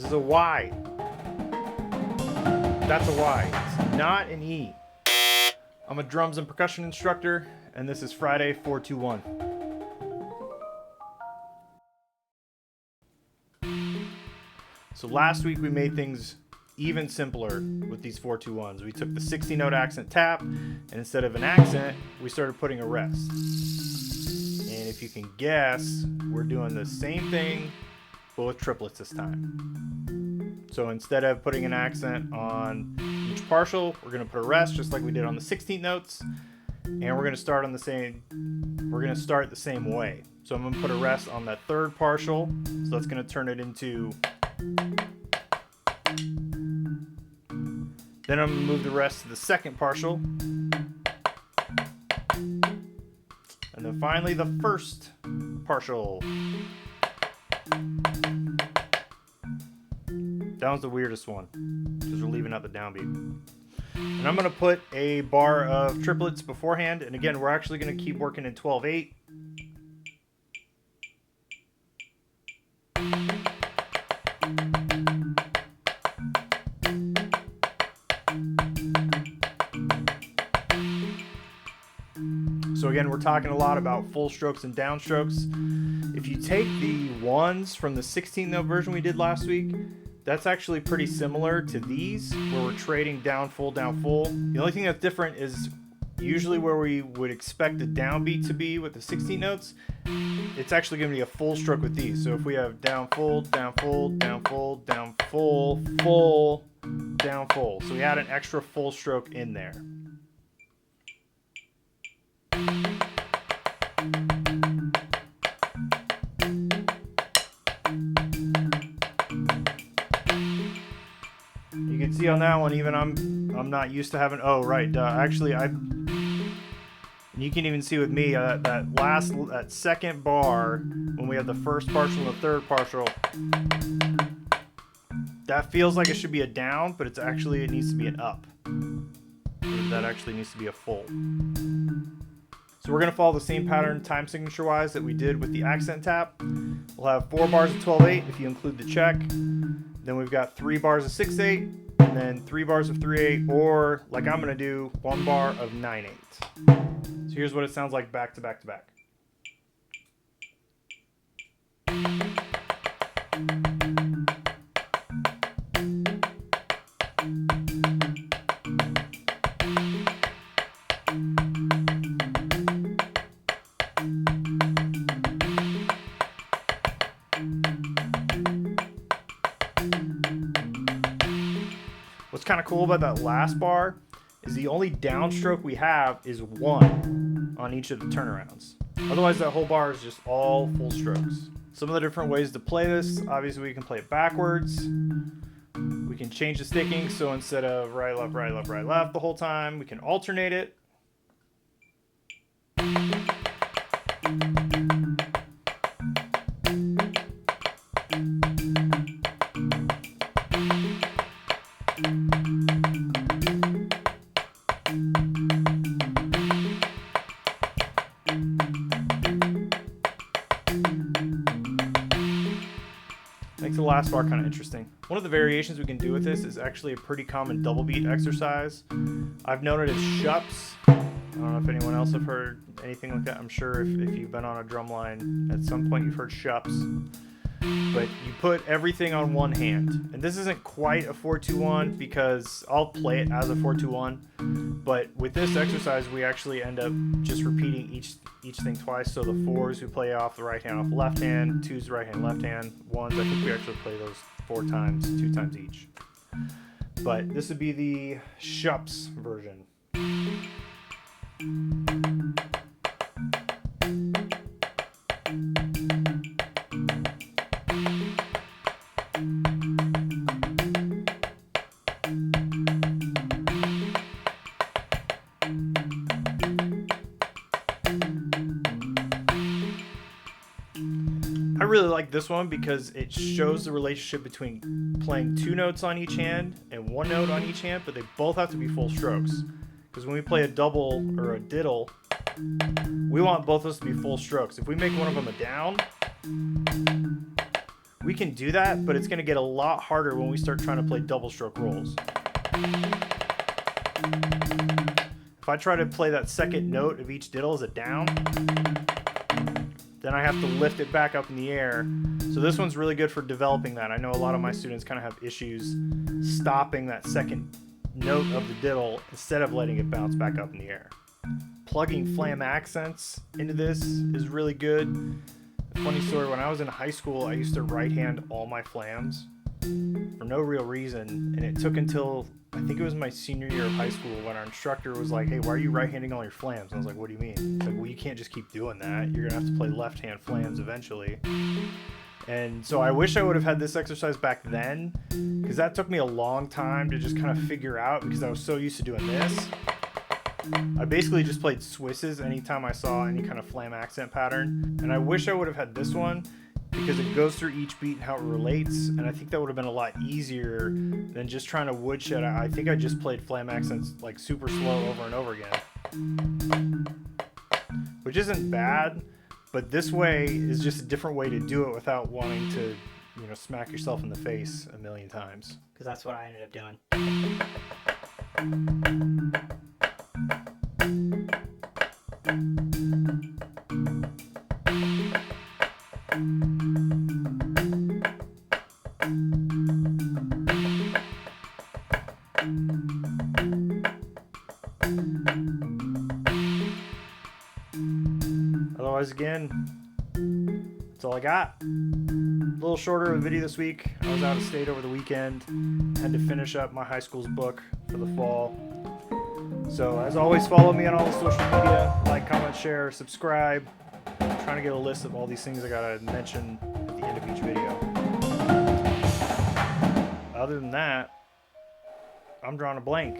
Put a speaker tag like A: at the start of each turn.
A: This is a Y. That's a Y. It's not an E. I'm a drums and percussion instructor, and this is Friday 421. So last week we made things even simpler with these 421s. We took the 60-note accent tap, and instead of an accent, we started putting a rest. And if you can guess, we're doing the same thing, but with triplets this time. So instead of putting an accent on each partial, we're going to put a rest just like we did on the 16th notes, and we're going to start on the same. We're going to start the same way. So I'm going to put a rest on that third partial. So that's going to turn it into. Then I'm going to move the rest to the second partial. And then finally the first partial. That one's the weirdest one, because we're leaving out the downbeat. And I'm going to put a bar of triplets beforehand. And again, we're actually going to keep working in 12/8. So again, we're talking a lot about full strokes and downstrokes. If you take the ones from the 16-note version we did last week, that's actually pretty similar to these, where we're trading down full, down full. The only thing that's different is usually where we would expect the downbeat to be with the 16 notes, it's actually going to be a full stroke with these. So if we have down full, down full, down full, down full, full, down full. So we add an extra full stroke in there. You can see on that one, even I'm not used to having. Oh right, actually you can even see with me that second bar when we have the first partial and the third partial. That feels like it should be a down, but it needs to be an up. That actually needs to be a full. So we're going to follow the same pattern time signature wise that we did with the accent tap. We'll have 4 bars of 12/8 if you include the check. Then we've got 3 bars of 6/8, and then 3 bars of 3/8, or like I'm going to do, 1 bar of 9/8. So here's what it sounds like back to back to back. What's kind of cool about that last bar is the only downstroke we have is 1 on each of the turnarounds. Otherwise, that whole bar is just all full strokes. Some of the different ways to play this, obviously we can play it backwards. We can change the sticking, so instead of right, left, right, left, right, left the whole time, we can alternate it. Makes the last bar kind of interesting. One of the variations we can do with this is actually a pretty common double beat exercise. I've known it as shups. I don't know if anyone else have heard anything like that. I'm sure if you've been on a drum line at some point you've heard shups. But you put everything on one hand. And this isn't quite a 4-2-1 because I'll play it as a 4-2-1. But with this exercise, we actually end up just repeating each thing twice. So the 4s we play off the right hand, off the left hand, 2s right hand, left hand, 1s, I think we actually play those 4 times, 2 times each. But this would be the shups version. I really like this one because it shows the relationship between playing 2 notes on each hand and 1 note on each hand, but they both have to be full strokes. Because when we play a double or a diddle, we want both of us to be full strokes. If we make one of them a down, We can do that, but it's going to get a lot harder when we start trying to play double stroke rolls. If I try to play that second note of each diddle as a down, then I have to lift it back up in the air. So this one's really good for developing that. I know a lot of my students kind of have issues stopping that second note of the diddle instead of letting it bounce back up in the air. Plugging flam accents into this is really good. A funny story, when I was in high school, I used to right hand all my flams for no real reason, and it took until I think it was my senior year of high school when our instructor was like, hey, why are you right-handing all your flams? And I was like, what do you mean? He's like, well, you can't just keep doing that. You're gonna have to play left-hand flams eventually. And so I wish I would have had this exercise back then, because that took me a long time to just kind of figure out, because I was so used to doing this. I basically just played Swisses anytime I saw any kind of flam accent pattern, and I wish I would have had this one because it goes through each beat and how it relates, and I think that would have been a lot easier than just trying to woodshed. I think I just played flam accents like super slow over and over again, which isn't bad, but this way is just a different way to do it without wanting to, you know, smack yourself in the face a million times.
B: Because that's what I ended up doing.
A: Otherwise, again, that's all I got. A little shorter of a video this week. I was out of state over the weekend. Had to finish up my high school's book for the fall. So as always, follow me on all the social media. Like, comment, share, subscribe. I'm trying to get a list of all these things I gotta mention at the end of each video. Other than that, I'm drawing a blank.